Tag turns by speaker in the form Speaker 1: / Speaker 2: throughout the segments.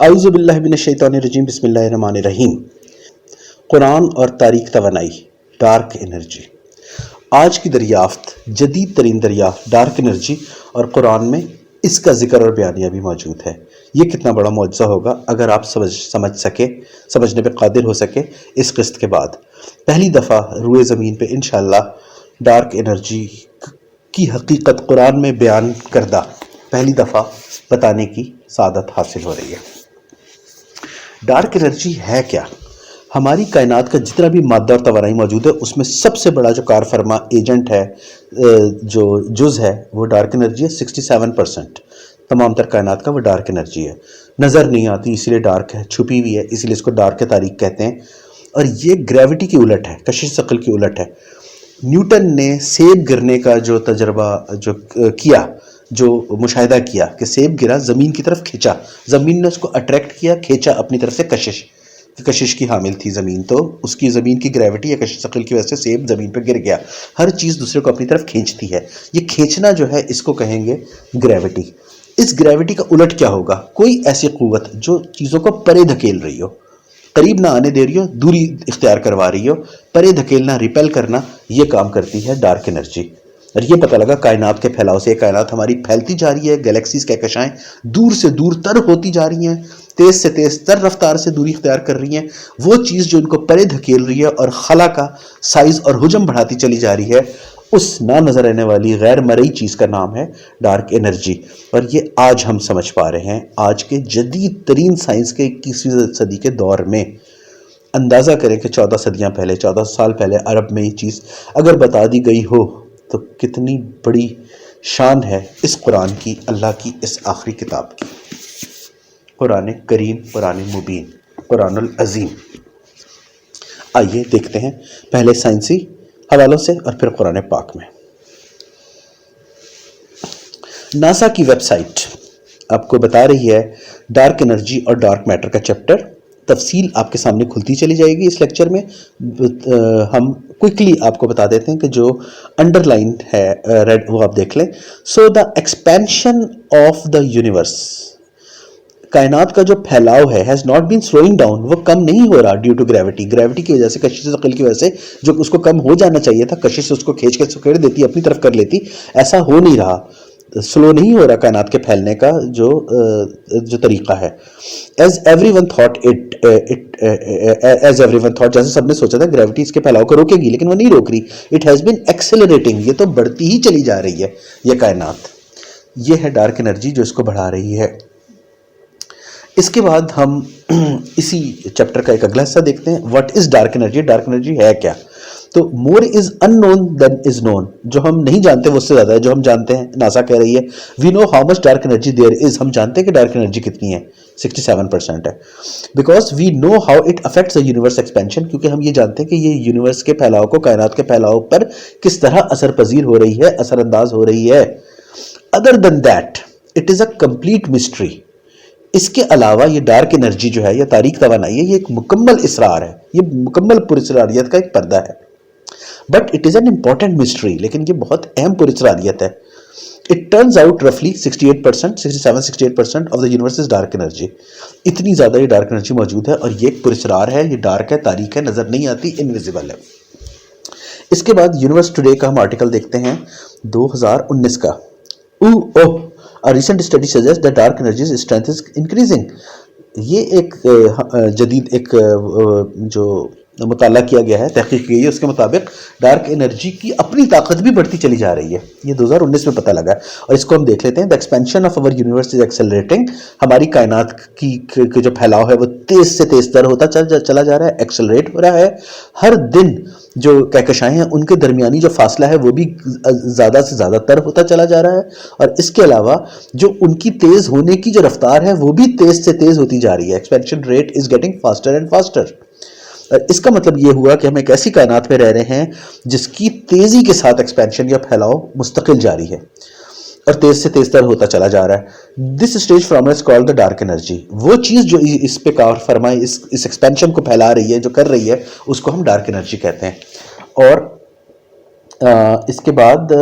Speaker 1: اعوذ باللہ من الشیطان الرجیم، بسم اللہ الرحمن الرحیم۔ قرآن اور تاریک توانائی، ڈارک انرجی۔ آج کی دریافت، جدید ترین دریافت ڈارک انرجی، اور قرآن میں اس کا ذکر اور بیانیہ بھی موجود ہے۔ یہ کتنا بڑا معجزہ ہوگا اگر آپ سمجھنے پہ قادر ہو سکے اس قسط کے بعد۔ پہلی دفعہ روئے زمین پہ انشاءاللہ ڈارک انرجی کی حقیقت قرآن میں بیان کردہ پہلی دفعہ بتانے کی سعادت حاصل ہو رہی ہے۔ ڈارک انرجی ہے کیا؟ ہماری کائنات کا جتنا بھی مادہ اور توانائی موجود ہے اس میں سب سے بڑا جو کار فرما ایجنٹ ہے، جو جز ہے، وہ ڈارک انرجی ہے۔ 67% تمام تر کائنات کا وہ ڈارک انرجی ہے۔ نظر نہیں آتی اسی لیے ڈارک ہے، چھپی ہوئی ہے اسی لیے اس کو ڈارک تاریک کہتے ہیں، اور یہ گریوٹی کی الٹ ہے، کشش ثقل کی الٹ ہے۔ نیوٹن نے سیب گرنے کا جو تجربہ کیا، جو مشاہدہ کیا کہ سیب گرا، زمین کی طرف کھینچا، زمین نے اس کو اٹریکٹ کیا، کھینچا اپنی طرف سے، کشش کی حامل تھی زمین، تو اس کی زمین کی گریوٹی یا کشش ثقل کی وجہ سے سیب زمین پہ گر گیا۔ ہر چیز دوسرے کو اپنی طرف کھینچتی ہے، یہ کھینچنا جو ہے اس کو کہیں گے گریوٹی۔ اس گریوٹی کا الٹ کیا ہوگا؟ کوئی ایسی قوت جو چیزوں کو پرے دھکیل رہی ہو، قریب نہ آنے دے رہی ہو، دوری اختیار کروا رہی ہو، پرے دھکیلنا، ریپیل کرنا، یہ کام کرتی ہے ڈارک انرجی۔ اور یہ پتہ لگا کائنات کے پھیلاؤ سے، کائنات ہماری پھیلتی جا رہی ہے، گلیکسیز کہکشائیں دور سے دور تر ہوتی جا رہی ہیں، تیز سے تیز تر رفتار سے دوری اختیار کر رہی ہیں۔ وہ چیز جو ان کو پرے دھکیل رہی ہے اور خلا کا سائز اور حجم بڑھاتی چلی جا رہی ہے، اس نہ نظر آنے والی غیر مرئی چیز کا نام ہے ڈارک انرجی۔ اور یہ آج ہم سمجھ پا رہے ہیں، آج کے جدید ترین سائنس کے 21ویں صدی کے دور میں۔ اندازہ کریں کہ 14 صدیاں پہلے، 14 سال پہلے عرب میں یہ چیز اگر بتا دی گئی ہو تو کتنی بڑی شان ہے اس قرآن کی، اللہ کی اس آخری کتاب کی، قرآن کریم، قرآن مبین، قرآن العظیم۔ آئیے دیکھتے ہیں پہلے سائنسی حوالوں سے اور پھر قرآن پاک میں۔ ناسا کی ویب سائٹ آپ کو بتا رہی ہے ڈارک انرجی اور ڈارک میٹر کا چیپٹر، تفصیل آپ کے سامنے کھلتی چلی جائے گی اس لیکچر میں۔ ہم کوئکلی آپ کو بتا دیتے ہیں کہ جو انڈر لائن ہے ریڈ وہ آپ دیکھ لیں۔ So the expansion of the universe, کائنات کا جو پھیلاؤ ہے has not been slowing down, وہ کم نہیں ہو رہا ڈیو ٹو گریوٹی، گریوٹی کی وجہ سے، کشش ثقل کی وجہ سے، جو اس کو کم ہو جانا چاہیے تھا، کشش سے اس کو کھینچ کے سکیڑ دیتی، اپنی طرف کر لیتی، ایسا ہو نہیں رہا، سلو نہیں ہو رہا کائنات کے پھیلنے کا جو طریقہ ہے۔ ایز ایوری ون تھاٹ جیسے سب نے سوچا تھا گریوٹی اس کے پھیلاؤ کو روکے گی، لیکن وہ نہیں روک رہی۔ اٹ ہیز بین ایکسلریٹنگ، یہ تو بڑھتی ہی چلی جا رہی ہے یہ کائنات۔ یہ ہے ڈارک انرجی جو اس کو بڑھا رہی ہے۔ اس کے بعد ہم اسی چیپٹر کا ایک اگلا حصہ دیکھتے ہیں، what is dark energy, dark energy ہے کیا؟ تو مور از ان نون دین از نون، جو ہم نہیں جانتے وہ اس سے زیادہ ہے جو ہم جانتے ہیں۔ ناسا کہہ رہی ہے we know how much dark energy there is, ہم جانتے ہیں کہ ڈارک انرجی کتنی ہے، 67% ہے۔ Because we know how it affects the universe expansion, کیونکہ ہم یہ جانتے ہیں کہ یہ یونیورس کے پھیلاؤ کو، کائنات کے پھیلاؤ پر کس طرح اثر پذیر ہو رہی ہے، اثر انداز ہو رہی ہے۔ Other than that it is a complete mystery, اس کے علاوہ یہ ڈارک انرجی جو ہے یا تاریک توانائی ہے، یہ ایک مکمل اسرار ہے، یہ مکمل پراسراریت کا ایک پردہ ہے۔ But it is an important mystery, لیکن یہ بہت اہم پراسراریت ہے۔ اٹ ٹرنز آؤٹ رفلی 67-68% of the universe is dark energy, اتنی زیادہ یہ ڈارک انرجی موجود ہے، اور یہ ایک پراسرار ہے، یہ ڈارک ہے، تاریک ہے، نظر نہیں آتی، انویزیبل ہے۔ اس کے بعد یونیورس ٹوڈے کا ہم آرٹیکل دیکھتے ہیں 2019 کا۔ A recent study suggests that dark energy's strength is increasing. یہ ایک جدید ایک جو مطالعہ کیا گیا ہے، تحقیق کی ہے، اس کے مطابق ڈارک انرجی کی اپنی طاقت بھی بڑھتی چلی جا رہی ہے، یہ 2019 میں پتہ لگا ہے۔ اور اس کو ہم دیکھ لیتے ہیں، the expansion of our universe is accelerating، ہماری کائنات کی جو پھیلاؤ ہے وہ تیز سے تیز تر ہوتا چلا جا رہا ہے، ایکسلریٹ ہو رہا ہے۔ ہر دن جو کہکشائیں ہیں ان کے درمیانی جو فاصلہ ہے وہ بھی زیادہ سے زیادہ تر ہوتا چلا جا رہا ہے، اور اس کے علاوہ جو ان کی تیز ہونے کی جو رفتار ہے وہ بھی تیز سے تیز ہوتی جا رہی ہے۔ Expansion rate is getting faster and faster. اس کا مطلب یہ ہوا کہ ہم ایک ایسی کائنات میں رہ رہے ہیں جس کی تیزی کے ساتھ ایکسپینشن یا پھیلاؤ مستقل جاری ہے اور تیز سے تیز تر ہوتا چلا جا رہا ہے۔ This stage from is called the dark energy, وہ چیز جو اس پہ کار فرمائے، اس ایکسپینشن کو پھیلا رہی ہے، جو کر رہی ہے، اس کو ہم ڈارک انرجی کہتے ہیں۔ اور اس کے بعد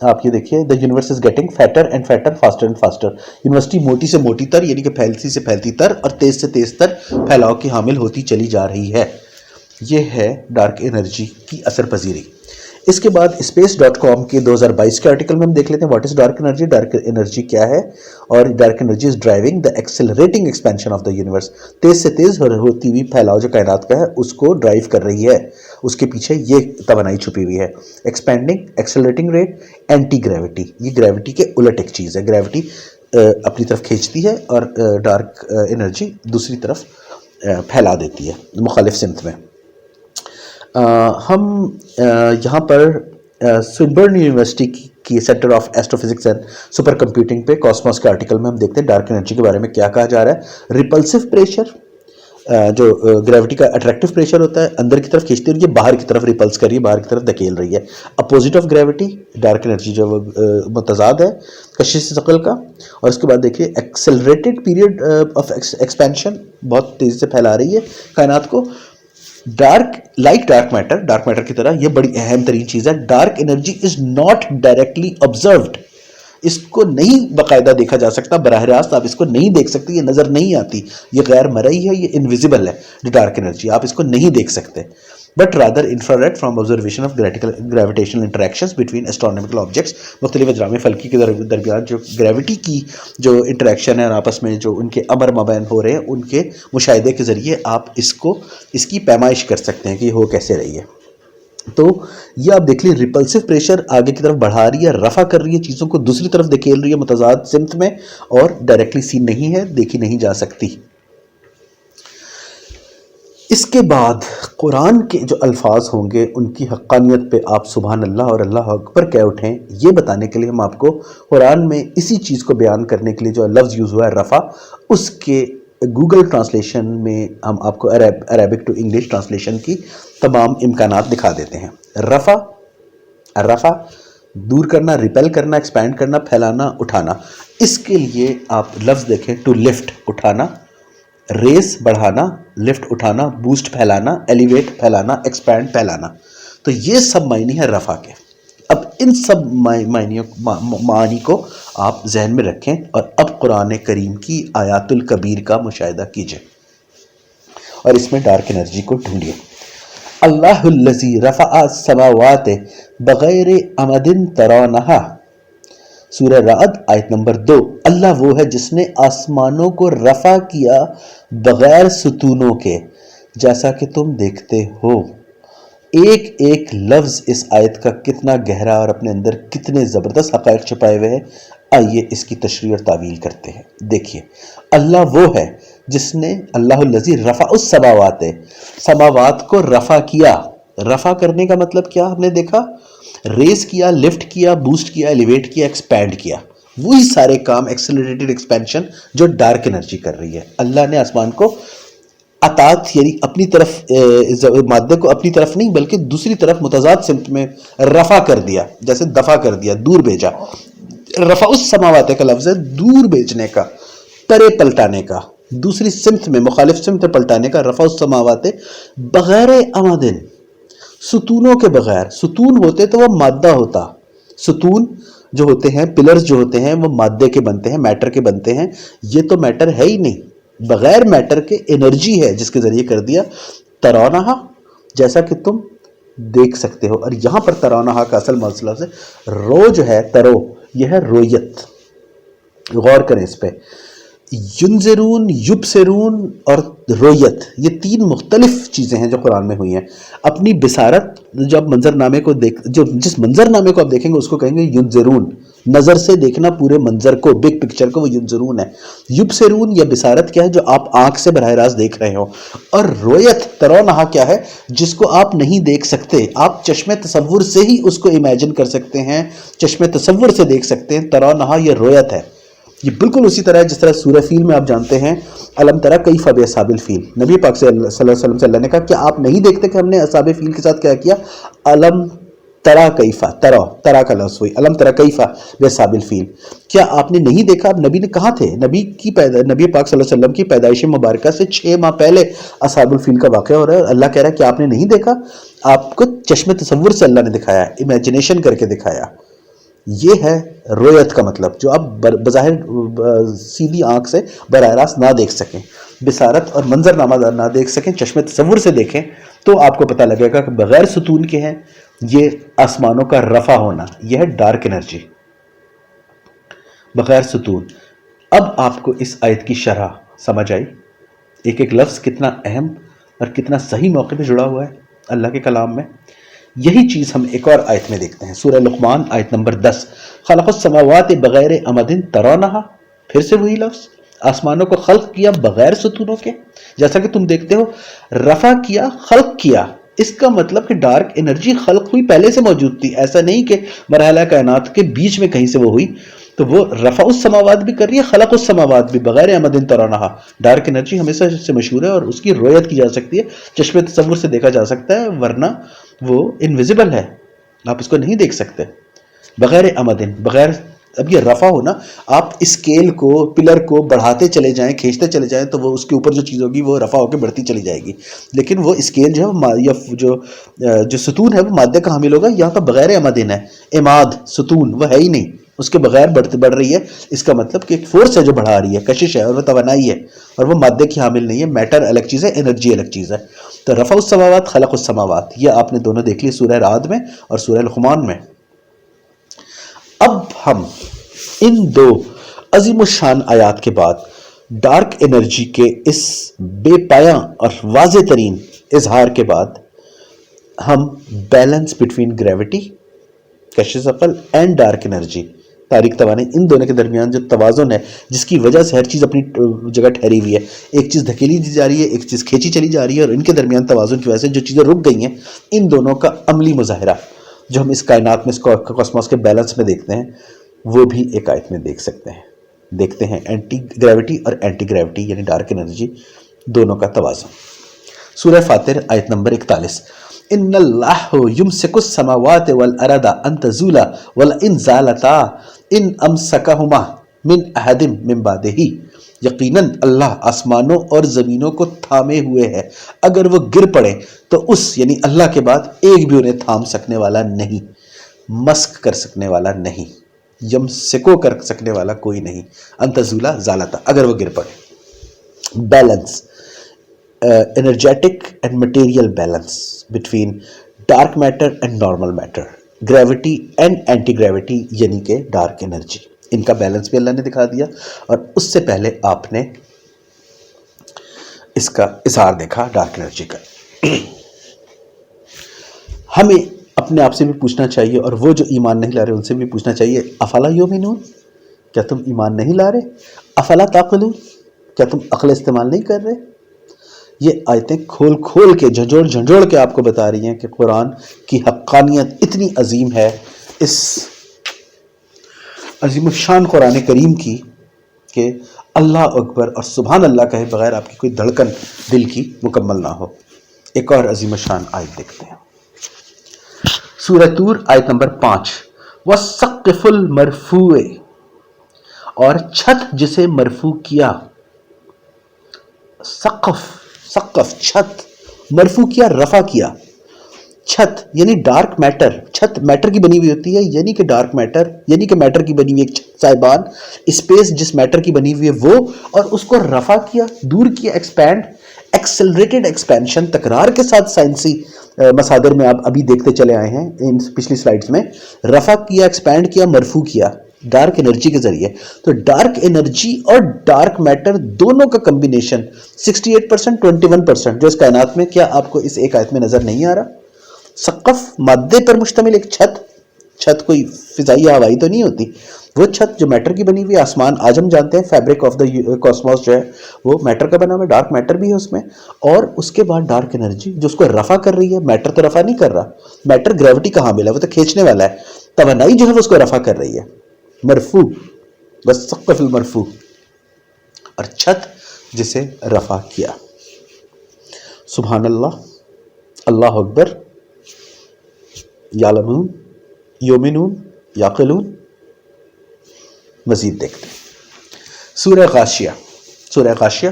Speaker 1: آپ یہ دیکھیے دا universe is getting فیٹر and فیٹر faster and faster. University موٹی سے موٹی تر یعنی کہ پھیلتی سے پھیلتی تر اور تیز سے تیز تر پھیلاؤ کی حامل ہوتی چلی جا رہی ہے. یہ ہے ڈارک انرجی کی اثر پذیری. اس کے بعد space.com کے 2022 کے آرٹیکل میں ہم دیکھ لیتے ہیں what is dark energy. Dark energy کیا ہے؟ اور dark energy is driving the accelerating expansion of the universe. تیز سے تیز ہوتی ہوئی پھیلاؤ جو کائنات کا ہے اس کو ڈرائیو کر رہی ہے. اس کے پیچھے یہ توانائی چھپی ہوئی ہے. Expanding accelerating rate anti gravity. یہ گریوٹی کے الٹ ایک چیز ہے. گریوٹی اپنی طرف کھینچتی ہے اور ڈارک انرجی دوسری طرف پھیلا دیتی ہے مخالف سمت میں. ہم یہاں پر سوئنبرن یونیورسٹی کی centre of astro physics and super computing پہ کاسموس کے آرٹیکل میں ہم دیکھتے ہیں ڈارک انرجی کے بارے میں کیا کہا جا رہا ہے. ریپلسو پریشر، جو گریوٹی کا اٹریکٹو پریشر ہوتا ہے اندر کی طرف کھینچتی ہے، یہ باہر کی طرف ریپلس کر رہی ہے، باہر کی طرف دھکیل رہی ہے. Opposite of gravity dark energy جو متضاد ہے کشش ثقل کا. اور اس کے بعد دیکھیے ایکسلریٹڈ پیریڈ آف ایکسپینشن، بہت تیزی سے پھیلا رہی ہے کائنات کو. ڈارک میٹر کی طرح یہ بڑی اہم ترین چیز ہے. Dark energy is not directly observed. اس کو نہیں باقاعدہ دیکھا جا سکتا، براہ راست آپ اس کو نہیں دیکھ سکتے، یہ نظر نہیں آتی، یہ غیر مرئی ہے، یہ انویزیبل ہے. ڈارک انرجی آپ اس کو نہیں دیکھ سکتے. But rather inferred from observation of gravitational interactions between astronomical objects. مختلف اجرام فلکی کے درمیان جو گریوٹی کی جو انٹریکشن ہے اور آپس میں جو ان کے امر مبین ہو رہے ہیں ان کے مشاہدے کے ذریعے آپ اس کی پیمائش کر سکتے ہیں کہ یہ ہو کیسے رہی ہے. تو یہ آپ دیکھ لیں ریپلسو پریشر آگے کی طرف بڑھا رہی ہے، رفع کر رہی ہے چیزوں کو، دوسری طرف دھکیل رہی ہے متضاد سمت میں، اور ڈائریکٹلی سین نہیں ہے، دیکھی نہیں جا سکتی. اس کے بعد قرآن کے جو الفاظ ہوں گے ان کی حقانیت پہ آپ سبحان اللہ اور اللہ اکبر کہہ اٹھیں. یہ بتانے کے لیے ہم آپ کو قرآن میں اسی چیز کو بیان کرنے کے لیے جو لفظ یوز ہوا ہے رفع، اس کے گوگل ٹرانسلیشن میں ہم آپ کو عربک ٹو انگلش ٹرانسلیشن کی تمام امکانات دکھا دیتے ہیں. رفع دور کرنا، ریپیل کرنا، ایکسپینڈ کرنا، پھیلانا، اٹھانا. اس کے لیے آپ لفظ دیکھیں ٹو لفٹ اٹھانا، ریس بڑھانا، لفٹ اٹھانا، بوسٹ پھیلانا، ایلیویٹ پھیلانا، ایکسپینڈ پھیلانا. تو یہ سب معنی ہیں رفع کے. اب ان سب معانی کو آپ ذہن میں رکھیں اور اب قرآن کریم کی آیات الکبیر کا مشاہدہ کیجئے اور اس میں ڈارک انرجی کو ڈھونڈیے. اللہ الذی رفع السماوات بغیر عمد ترونہا، سورہ رعد آیت نمبر 2. اللہ وہ ہے جس نے آسمانوں کو رفع کیا بغیر ستونوں کے جیسا کہ تم دیکھتے ہو. ایک ایک لفظ اس آیت کا کتنا گہرا اور اپنے اندر کتنے زبردست حقائق چھپائے ہوئے ہیں. آئیے اس کی تشریح اور تعویل کرتے ہیں. دیکھیے اللہ وہ ہے جس نے اللہ الذی رفع السماوات، سماوات کو رفع کیا. رفع کرنے کا مطلب کیا ہم نے دیکھا؟ ریس کیا، لفٹ کیا، بوسٹ کیا، ایلیویٹ کیا، ایکسپینڈ کیا. وہی سارے کام ایکسلریٹڈ ایکسپینشن جو ڈارک انرجی کر رہی ہے. اللہ نے آسمان کو عطات یعنی اپنی طرف مادے کو اپنی طرف نہیں بلکہ دوسری طرف متضاد سمت میں رفع کر دیا، جیسے دفع کر دیا، دور بھیجا. رفع السماوات کا لفظ ہے دور بھیجنے کا، ترے پلٹانے کا، دوسری سمت میں مخالف سمت میں پلٹانے کا. رفع السماوات بغیر عمدن، ستونوں کے بغیر. ستون ہوتے تو وہ مادہ ہوتا. ستون جو ہوتے ہیں، پلرز جو ہوتے ہیں وہ مادے کے بنتے ہیں، میٹر کے بنتے ہیں. یہ تو میٹر ہے ہی نہیں، بغیر میٹر کے انرجی ہے جس کے ذریعے کر دیا. ترونہا جیسا کہ تم دیکھ سکتے ہو. اور یہاں پر ترونہا کا اصل مسئلہ سے رو جو ہے، ترو یہ ہے رویت. غور کریں اس پہ. ینظرون، یبصرون اور رویت، یہ تین مختلف چیزیں ہیں جو قرآن میں ہوئی ہیں. اپنی بصارت جب منظر نامے کو جس منظر نامے کو آپ دیکھیں گے اس کو کہیں گے ینظرون، نظر سے دیکھنا پورے منظر کو، بگ پکچر کو، وہ ینظرون ہے. یبصرون یا بصارت کیا ہے؟ جو آپ آنکھ سے براہ راست دیکھ رہے ہو. اور رویت ترونہا کیا ہے؟ جس کو آپ نہیں دیکھ سکتے، آپ چشم تصور سے ہی اس کو امیجن کر سکتے ہیں، چشم تصور سے دیکھ سکتے ہیں. ترونہا یہ رویت ہے. یہ بالکل اسی طرح ہے جس طرح سورہ فیل میں آپ جانتے ہیں الم تری کیف باصحاب الفیل. نبی پاک صلی اللہ علیہ وسلم سے اللہ نے کہا کیا آپ نہیں دیکھتے کہ ہم نے اصحاب فیل کے ساتھ کیا کیا؟ الم ترا کیفا، ترا کا لفظ ہوئی الم تری کیفا باصحاب الفیل. کیا آپ نے نہیں دیکھا؟ اب نبی نے کہاں تھے؟ نبی پاک صلی اللہ علیہ وسلم کی پیدائش مبارکہ سے 6 ماہ پہلے اصحاب الفیل کا واقعہ ہو رہا ہے. اللہ کہہ رہا ہے کہ آپ نے نہیں دیکھا؟ آپ کو چشم تصور سے اللہ نے دکھایا، امیجنیشن کر کے دکھایا. یہ ہے رویت کا مطلب، جو آپ بظاہر سیدھی آنکھ سے براہ راست نہ دیکھ سکیں، بصارت اور منظر نامہ نہ دیکھ سکیں، چشم تصور سے دیکھیں تو آپ کو پتہ لگے گا کہ بغیر ستون کے ہیں یہ آسمانوں کا رفع ہونا، یہ ہے ڈارک انرجی بغیر ستون۔ اب آپ کو اس آیت کی شرح سمجھ آئی، ایک ایک لفظ کتنا اہم اور کتنا صحیح موقع پہ جڑا ہوا ہے اللہ کے کلام میں۔ یہی چیز ہم ایک اور آیت میں دیکھتے ہیں، سورہ لقمان آیت نمبر 10، خلق السماوات بغیر امد ترونہا، پھر سے وہی لفظ، آسمانوں کو خلق کیا بغیر ستونوں کے۔ جیسا کہ تم دیکھتے ہو، رفع کیا، خلق کیا، اس کا مطلب کہ ڈارک انرجی خلق ہوئی، پہلے سے موجود تھی، ایسا نہیں کہ مرحلہ کائنات کے بیچ میں کہیں سے وہ ہوئی۔ تو وہ رفع السماوات بھی کر رہی ہے، خلق السماوات بھی بغیر امد ترونہا۔ ڈارک انرجی ہمیشہ سے مشہور ہے اور اس کی رویت کی جا سکتی ہے، چشم تصور سے دیکھا جا سکتا ہے، ورنہ وہ انویزیبل ہے، آپ اس کو نہیں دیکھ سکتے بغیر امدن، بغیر۔ اب یہ رفع ہونا، آپ اسکیل کو، پلر کو بڑھاتے چلے جائیں، کھینچتے چلے جائیں تو وہ اس کے اوپر جو چیز ہوگی وہ رفع ہو کے بڑھتی چلی جائے گی، لیکن وہ اسکیل جو ہے یا جو ستون ہے وہ مادے کا حامل ہوگا، یہاں پر بغیر امدن ہے، اماد ستون وہ ہے ہی نہیں، اس کے بغیر بڑھ رہی ہے، اس کا مطلب کہ ایک فورس ہے جو بڑھا رہی ہے، کشش ہے، اور وہ توانائی ہے، اور وہ مادے کی حامل نہیں ہے، میٹر الگ چیز ہے، انرجی الگ چیز ہے۔ تو رفع السماوات، خلق السماوات، یہ آپ نے دونوں دیکھ لی سورہ رعد میں اور سورہ لقمان میں۔ اب ہم ان دو عظیم الشان آیات کے بعد ڈارک انرجی کے اس بے پایاں اور واضح ترین اظہار کے بعد ہم بیلنس بٹوین گریوٹی، کشش ثقل، اینڈ ڈارک انرجی، تاریک توانائی، ان دونوں کے درمیان جو توازن ہے جس کی وجہ سے ہر چیز اپنی جگہ ٹھہری ہوئی ہے، ایک چیز دھکیلی جا رہی ہے، ایک چیز کھینچی چلی جا رہی ہے، اور ان کے درمیان توازن کی وجہ سے جو چیزیں رک گئی ہیں، ان دونوں کا عملی مظاہرہ جو ہم اس کائنات میں، اس کاسموس کے بیلنس میں دیکھتے ہیں، وہ بھی ایک آیت میں دیکھتے ہیں اینٹی گریوٹی اور اینٹی گریوٹی یعنی ڈارک انرجی دونوں کا توازن۔ سورہ فاتر آیت نمبر 41، ان اللہ یمسک السماوات والارض ان تزولا ولئن زالتا ان امسکہما من احد من بعدہ، یقیناً اللہ آسمانوں اور زمینوں کو تھامے ہوئے ہے، اگر وہ گر پڑے تو اس یعنی اللہ کے بعد ایک بھی انہیں تھام سکنے والا نہیں، مسک کر سکنے والا نہیں، یمسکو کر سکنے والا کوئی نہیں، ان تزولا زالتا، اگر وہ گر پڑے۔ Balance, energetic and material balance between dark matter and normal matter, gravity and anti-gravity یعنی کہ ڈارک انرجی، ان کا بیلنس بھی اللہ نے دکھا دیا، اور اس سے پہلے آپ نے اس کا اظہار دیکھا ڈارک انرجی کا۔ ہمیں اپنے آپ سے بھی پوچھنا چاہیے، اور وہ جو ایمان نہیں لا رہے ان سے بھی پوچھنا چاہیے، افلا یؤمنون، کیا تم ایمان نہیں لا رہے؟ افلا تعقلون، کیا تم عقل استعمال نہیں کر رہے؟ یہ آیتیں کھول کھول کے، جھنجھوڑ کے آپ کو بتا رہی ہیں کہ قرآن کی حقانیت اتنی عظیم ہے، اس عظیم الشان قرآن کریم کی، کہ اللہ اکبر اور سبحان اللہ کہے بغیر آپ کی کوئی دھڑکن دل کی مکمل نہ ہو۔ ایک اور عظیم الشان آیت دیکھتے ہیں، سورہ طور آیت نمبر 5، وَالسَّقْفِ الْمَرْفُوعِ، اور چھت جسے مرفوع کیا، سقف چھت، مرفوع کیا رفع کیا، چھت یعنی ڈارک میٹر، چھت میٹر کی بنی ہوئی ہوتی ہے، یعنی کہ ڈارک میٹر یعنی کہ میٹر کی بنی ہوئی ایک چھت، صاحبان اسپیس جس میٹر کی بنی ہوئی ہے وہ، اور اس کو رفع کیا، دور کیا، ایکسپینڈ، ایکسلریٹڈ ایکسپینشن، تکرار کے ساتھ سائنسی مصادر میں آپ ابھی دیکھتے چلے آئے ہیں ان پچھلی سلائیڈز میں، رفع کیا، ایکسپینڈ کیا، مرفوع کیا ڈارک انرجی کے ذریعے۔ تو ڈارک انرجی اور ڈارک میٹر دونوں کا کمبینیشن 68%، 21% جو اس کائنات میں، کیا آپ کو اس ایک آیت میں نظر نہیں آ رہا؟ سقف مادے پر مشتمل ایک چھت کوئی فضائی ہوائی تو نہیں ہوتی، وہ چھت جو میٹر کی بنی ہوئی، آسمان آج ہم جانتے ہیں فیبرک آف دا کاسموس جو ہے وہ میٹر کا بنا ہوا ہے، ڈارک میٹر بھی ہے اس میں، اور اس کے بعد ڈارک انرجی جو اس کو رفع کر رہی ہے، میٹر تو رفع نہیں کر رہا، میٹر گریوٹی کا حامل ہے، وہ تو کھینچنے والا ہے، توانائی جو ہے وہ اس کو رفع کر رہی ہے، مرفوع، والسقف المرفوع، اور چھت جسے رفع کیا۔ سبحان اللہ، اللہ اکبر، یعلمون، یؤمنون، یعقلون۔ مزید دیکھتے ہیں سورہ غاشیہ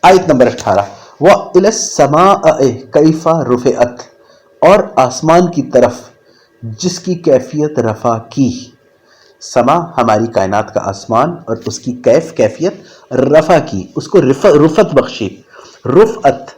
Speaker 1: آیت نمبر 18، وَإِلَى السَّمَاءِ كَيْفَ رُفِعَتْ، اور آسمان کی طرف جس کی کیفیت رفع کی، سما ہماری کائنات کا آسمان اور اس کی کیفیت رفع کی، اس کو رفعت بخشی، رفعت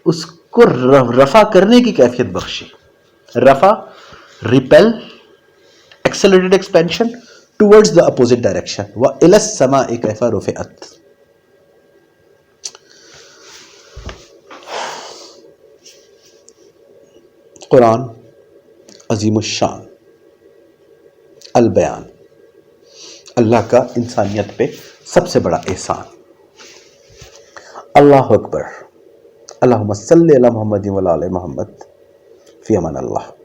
Speaker 1: اس کو رفع کرنے کی کیفیت بخشی. رفع repel accelerated expansion towards the opposite direction. وَإِلَى السَّمَاءِ كَيْفَ رُفِعَتْ. قرآن عظیم الشان البیان، اللہ کا انسانیت پہ سب سے بڑا احسان. اللہ اکبر. اللہم صلی علی محمد و علی محمد. فی امان اللہ.